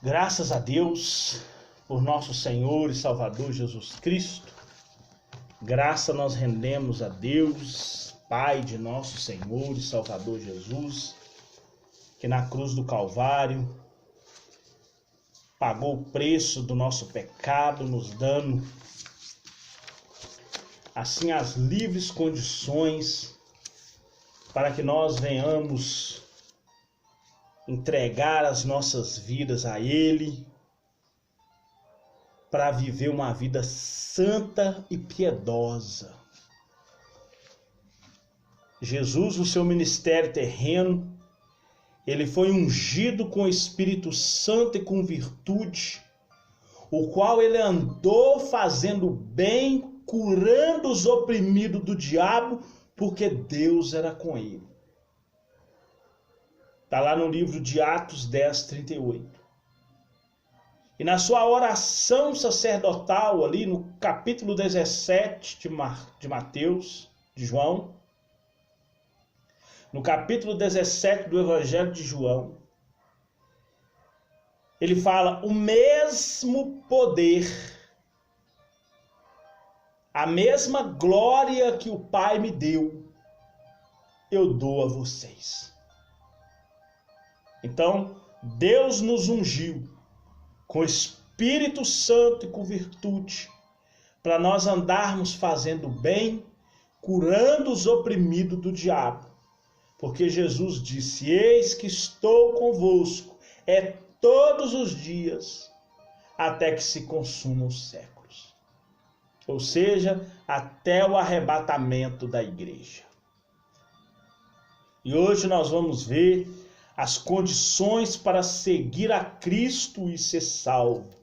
Graças a Deus por nosso Senhor e Salvador Jesus Cristo. Graça nós rendemos a Deus, Pai de nosso Senhor e Salvador Jesus, que na cruz do Calvário pagou o preço do nosso pecado, nos dando assim as livres condições para que nós venhamos entregar as nossas vidas a Ele, para viver uma vida santa e piedosa. Jesus, no seu ministério terreno, ele foi ungido com o Espírito Santo e com virtude, o qual ele andou fazendo bem, curando os oprimidos do diabo, porque Deus era com ele. Está lá no livro de Atos 10:38. E na sua oração sacerdotal, ali no capítulo 17 de Mateus, de João, no capítulo 17 do Evangelho de João, ele fala: o mesmo poder, a mesma glória que o Pai me deu, eu dou a vocês. Então, Deus nos ungiu com Espírito Santo e com virtude, para nós andarmos fazendo bem, curando os oprimidos do diabo. Porque Jesus disse: eis que estou convosco, todos os dias, até que se consumam os séculos. Ou seja, até o arrebatamento da igreja. E hoje nós vamos ver as condições para seguir a Cristo e ser salvo.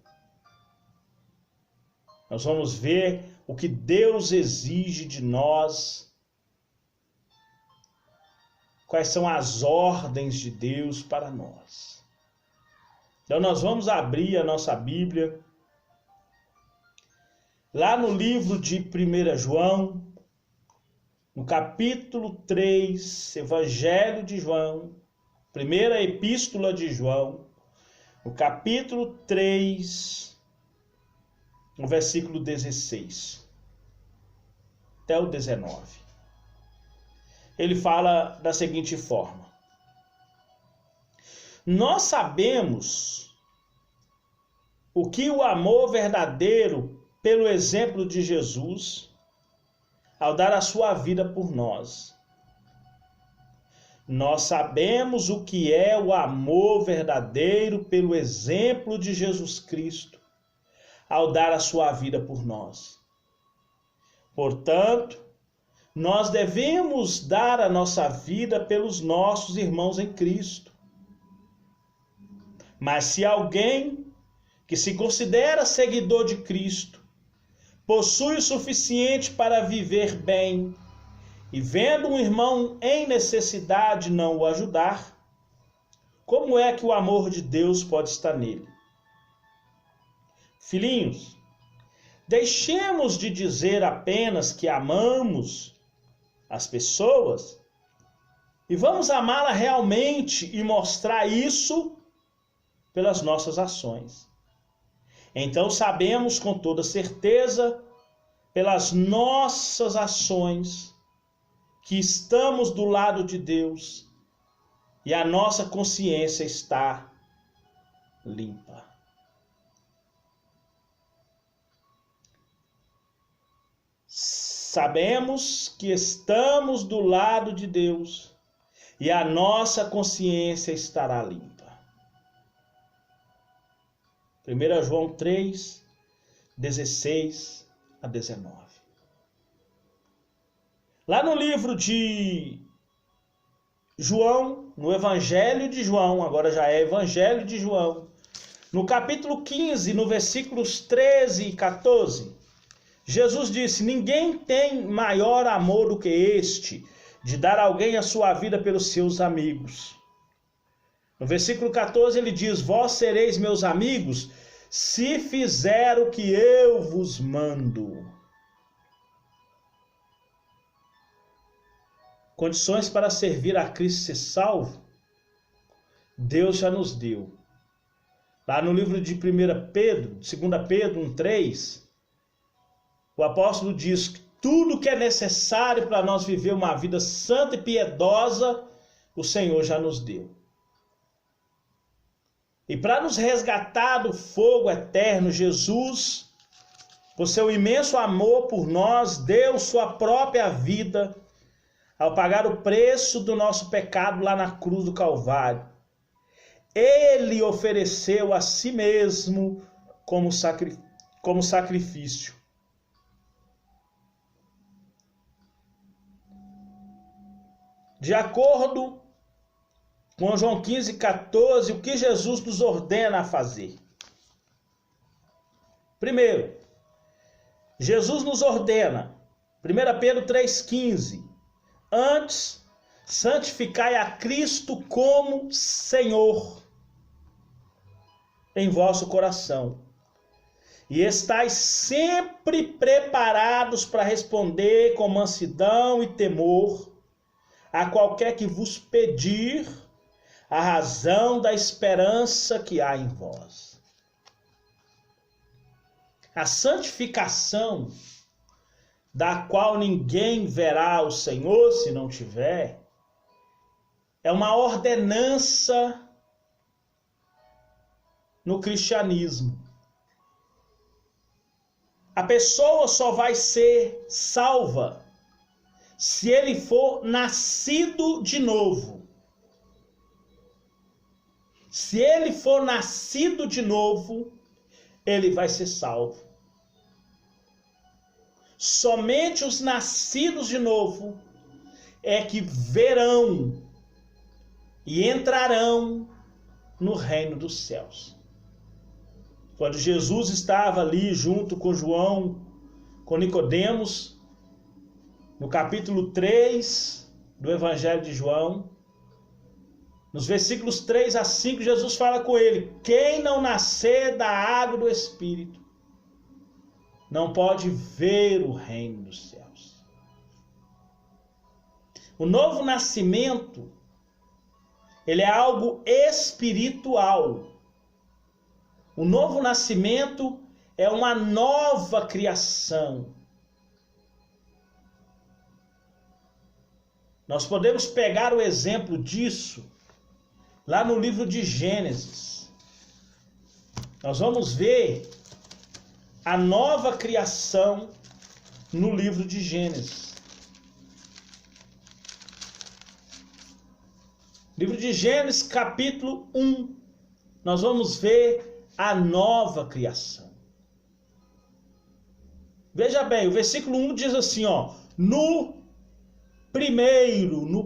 Nós vamos ver o que Deus exige de nós, quais são as ordens de Deus para nós. Então nós vamos abrir a nossa Bíblia, lá no livro de 1 João, no capítulo 3, Evangelho de João, primeira epístola de João, no capítulo 3, no versículo 16 até o 19. Ele fala da seguinte forma: nós sabemos o que o amor verdadeiro pelo exemplo de Jesus, ao dar a sua vida por nós. Nós sabemos o que é o amor verdadeiro pelo exemplo de Jesus Cristo, ao dar a sua vida por nós. Portanto, nós devemos dar a nossa vida pelos nossos irmãos em Cristo. Mas se alguém que se considera seguidor de Cristo possui o suficiente para viver bem, e vendo um irmão em necessidade não o ajudar, como é que o amor de Deus pode estar nele? Filhinhos, deixemos de dizer apenas que amamos as pessoas e vamos amá-la realmente e mostrar isso pelas nossas ações. Então sabemos com toda certeza, pelas nossas ações, que estamos do lado de Deus e a nossa consciência está limpa. Sabemos que estamos do lado de Deus e a nossa consciência estará limpa. 1 João 3, 16 a 19. Lá no livro de João, no Evangelho de João, agora já é Evangelho de João, no capítulo 15, no versículos 13 e 14, Jesus disse: ninguém tem maior amor do que este, de dar alguém a sua vida pelos seus amigos. No versículo 14 ele diz: vós sereis meus amigos, se fizer o que eu vos mando. Condições para servir a Cristo e ser salvo, Deus já nos deu. Lá no livro de 1 Pedro, 2 Pedro 1,3, o apóstolo diz que tudo que é necessário para nós viver uma vida santa e piedosa, o Senhor já nos deu. E para nos resgatar do fogo eterno, Jesus, por seu imenso amor por nós, deu sua própria vida ao pagar o preço do nosso pecado lá na cruz do Calvário. Ele ofereceu a si mesmo como sacrifício. De acordo com João 15,14, o que Jesus nos ordena a fazer? Primeiro, Jesus nos ordena, 1 Pedro 3,15, antes, santificai a Cristo como Senhor em vosso coração, e estais sempre preparados para responder com mansidão e temor a qualquer que vos pedir a razão da esperança que há em vós. A santificação, da qual ninguém verá o Senhor se não tiver, é uma ordenança no cristianismo. A pessoa só vai ser salva se ele for nascido de novo. Se ele for nascido de novo, ele vai ser salvo. Somente os nascidos de novo é que verão e entrarão no reino dos céus. Quando Jesus estava ali junto com João, com Nicodemos, no capítulo 3 do Evangelho de João, nos versículos 3 a 5, Jesus fala com ele: quem não nascer da água do Espírito não pode ver o reino dos céus. O novo nascimento, ele é algo espiritual. O novo nascimento é uma nova criação. Nós podemos pegar o exemplo disso lá no livro de Gênesis. Nós vamos ver a nova criação no livro de Gênesis. Livro de Gênesis, capítulo 1. Nós vamos ver a nova criação. Veja bem, o versículo 1 diz assim, no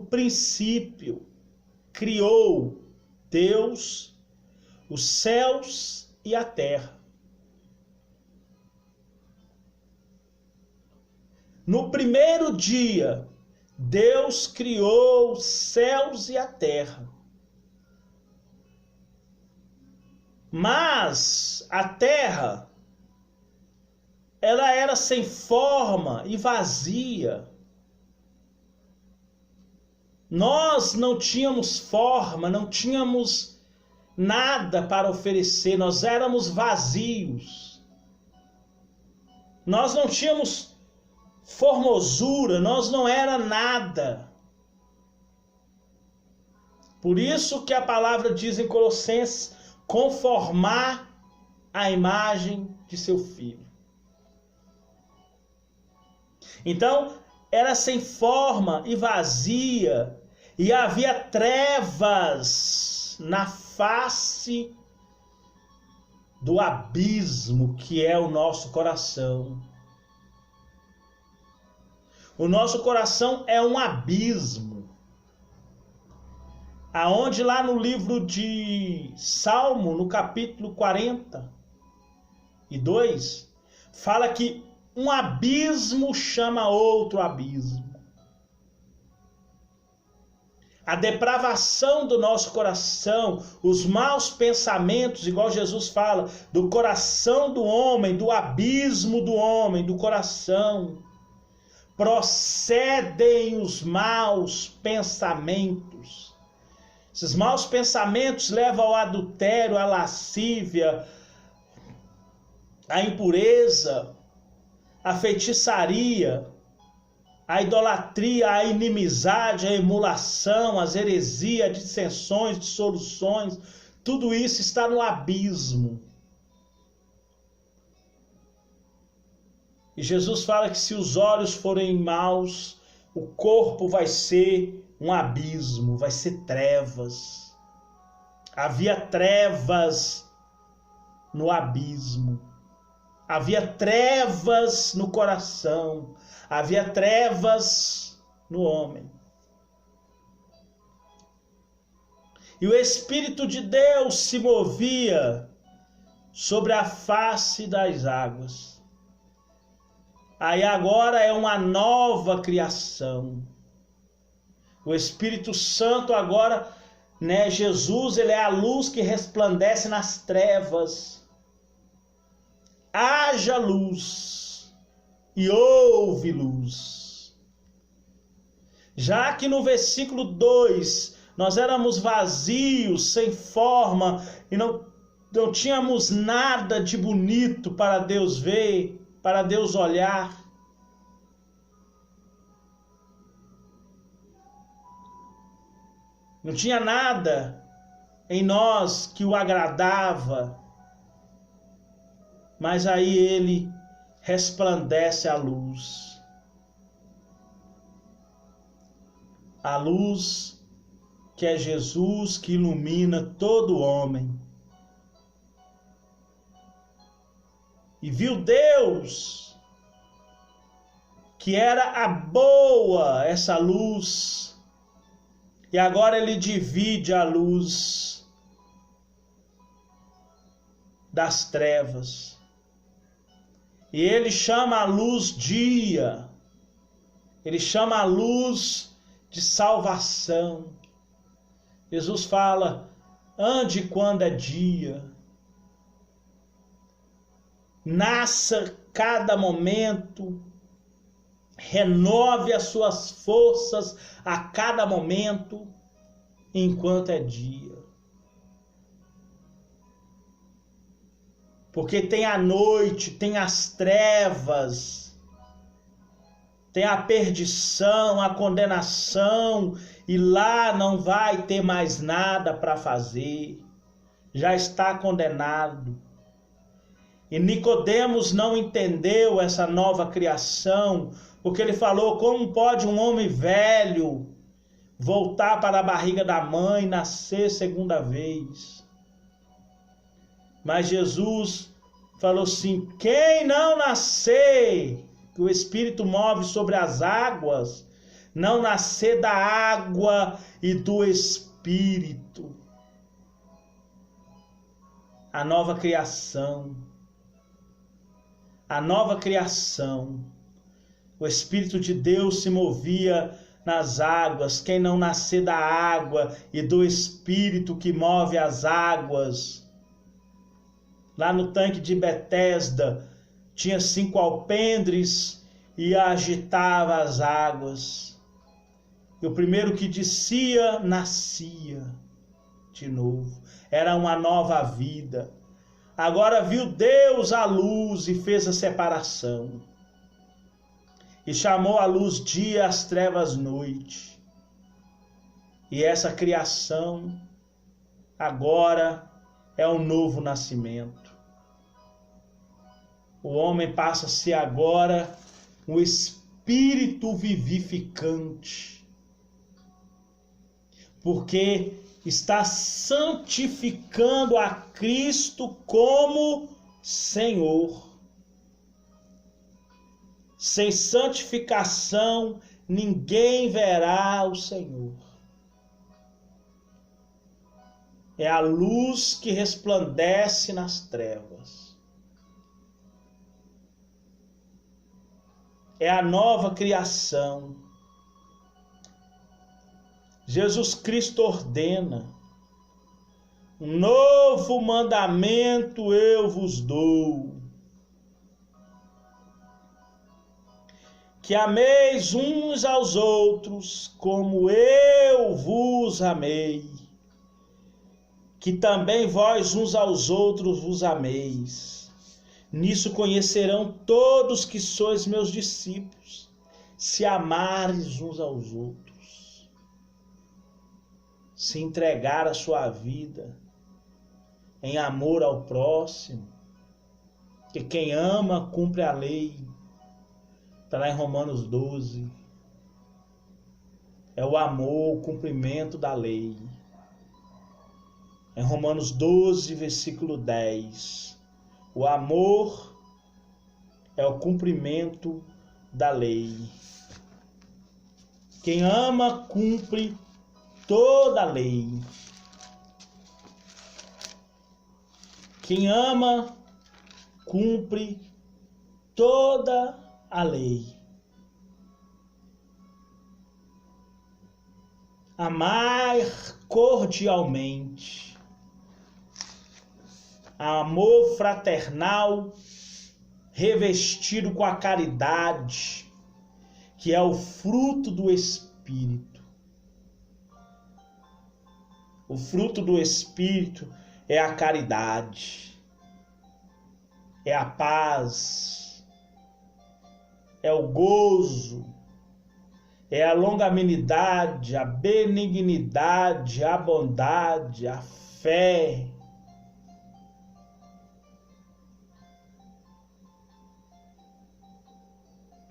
princípio, criou Deus os céus e a terra. No primeiro dia, Deus criou os céus e a terra. Mas a terra, ela era sem forma e vazia. Nós não tínhamos forma, não tínhamos nada para oferecer, nós éramos vazios. Nós não tínhamos formosura, nós não era nada. Por isso que a palavra diz em Colossenses: conformar a imagem de seu filho. Então, era sem forma e vazia, e havia trevas na face do abismo que é o nosso coração. O nosso coração é um abismo, aonde lá no livro de Salmo, no capítulo 42, fala que um abismo chama outro abismo. A depravação do nosso coração, os maus pensamentos, igual Jesus fala, do coração do homem, do abismo do homem, do coração, procedem os maus pensamentos. Esses maus pensamentos levam ao adultério, à lascívia, à impureza, à feitiçaria, à idolatria, à inimizade, à emulação, às heresias, dissensões, dissoluções. Tudo isso está no abismo. E Jesus fala que se os olhos forem maus, o corpo vai ser um abismo, vai ser trevas. Havia trevas no abismo. Havia trevas no coração. Havia trevas no homem. E o Espírito de Deus se movia sobre a face das águas. Aí agora é uma nova criação. O Espírito Santo agora, Jesus, ele é a luz que resplandece nas trevas. Haja luz e houve luz. Já que no versículo 2 nós éramos vazios, sem forma, e não tínhamos nada de bonito para Deus ver, para Deus olhar. Não tinha nada em nós que o agradava. Mas aí ele resplandece a luz. A luz que é Jesus, que ilumina todo homem. E viu Deus que era a boa essa luz. E agora ele divide a luz das trevas. E ele chama a luz dia. Ele chama a luz de salvação. Jesus fala: ande quando é dia. Nasça cada momento. Renove as suas forças a cada momento, enquanto é dia. Porque tem a noite, tem as trevas, tem a perdição, a condenação, e lá não vai ter mais nada para fazer. Já está condenado. E Nicodemos não entendeu essa nova criação, porque ele falou: como pode um homem velho voltar para a barriga da mãe e nascer segunda vez? Mas Jesus falou assim: quem não nascer, que o Espírito move sobre as águas, não nascer da água e do Espírito. A nova criação. A nova criação. O Espírito de Deus se movia nas águas. Quem não nascer da água e do Espírito que move as águas. Lá no tanque de Betesda, tinha 5 alpendres e agitava as águas. E o primeiro que descia, nascia de novo. Era uma nova vida. Agora viu Deus a luz e fez a separação. E chamou a luz dia, as trevas noite. E essa criação agora é um novo nascimento. O homem passa a ser agora um espírito vivificante. Porque está santificando a Cristo como Senhor. Sem santificação, ninguém verá o Senhor. É a luz que resplandece nas trevas. É a nova criação. Jesus Cristo ordena: um novo mandamento eu vos dou, que ameis uns aos outros como eu vos amei. que também vós uns aos outros vos ameis. Nisso conhecerão todos que sois meus discípulos, se amares uns aos outros. Se entregar a sua vida em amor ao próximo, que quem ama cumpre a lei. Está lá em Romanos 12. É o amor, o cumprimento da lei. Em Romanos 12, versículo 10. O amor é o cumprimento da lei. Quem ama cumpre toda a lei. Quem ama cumpre toda a lei. Amar cordialmente. Amor fraternal revestido com a caridade, que é o fruto do Espírito. O fruto do Espírito é a caridade, é a paz, é o gozo, é a longanimidade, a benignidade, a bondade, a fé.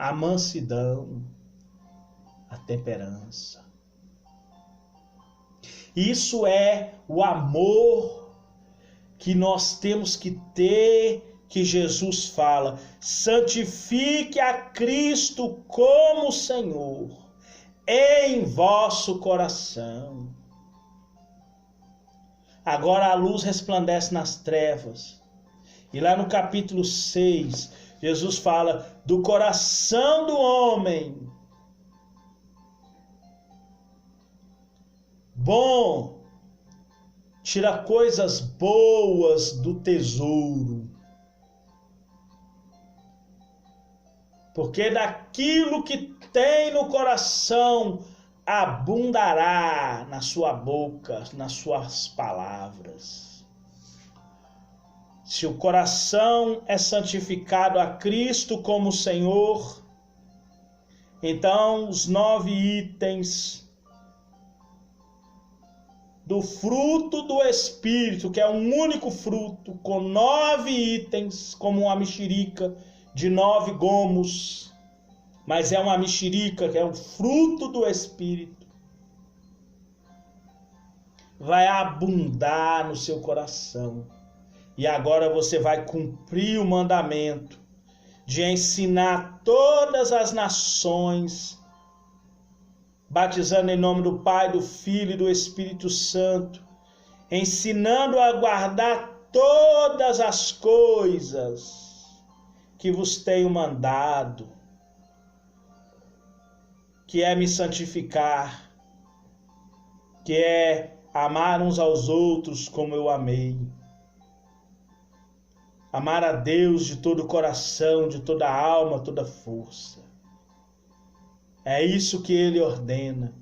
A mansidão, a temperança. Isso é o amor que nós temos que ter, que Jesus fala: santifique a Cristo como Senhor em vosso coração. Agora a luz resplandece nas trevas. E lá no capítulo 6, Jesus fala do coração do homem. Bom, tira coisas boas do tesouro. Porque daquilo que tem no coração abundará na sua boca, nas suas palavras. Se o coração é santificado a Cristo como Senhor, então os 9 itens do fruto do Espírito, que é um único fruto, com 9 itens, como uma mexerica de 9 gomos, mas é uma mexerica que é o fruto do Espírito, vai abundar no seu coração. E agora você vai cumprir o mandamento de ensinar todas as nações, batizando em nome do Pai, do Filho e do Espírito Santo, ensinando a guardar todas as coisas que vos tenho mandado, que é me santificar, que é amar uns aos outros como eu amei. Amar a Deus de todo o coração, de toda a alma, toda a força. É isso que ele ordena.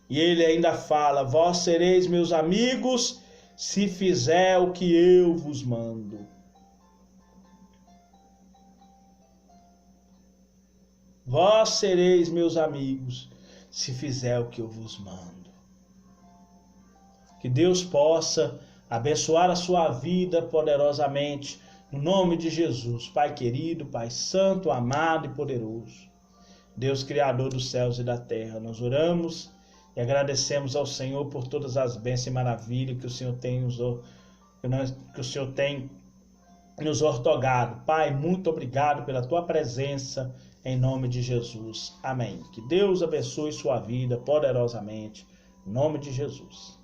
E ele ainda fala: vós sereis meus amigos se fizer o que eu vos mando. Vós sereis meus amigos se fizer o que eu vos mando. Que Deus possa abençoar a sua vida poderosamente. No nome de Jesus, Pai querido, Pai santo, amado e poderoso, Deus criador dos céus e da terra, nós oramos e agradecemos ao Senhor por todas as bênçãos e maravilhas que o Senhor tem nos ortogado. Pai, muito obrigado pela tua presença, em nome de Jesus. Amém. Que Deus abençoe sua vida poderosamente, em nome de Jesus.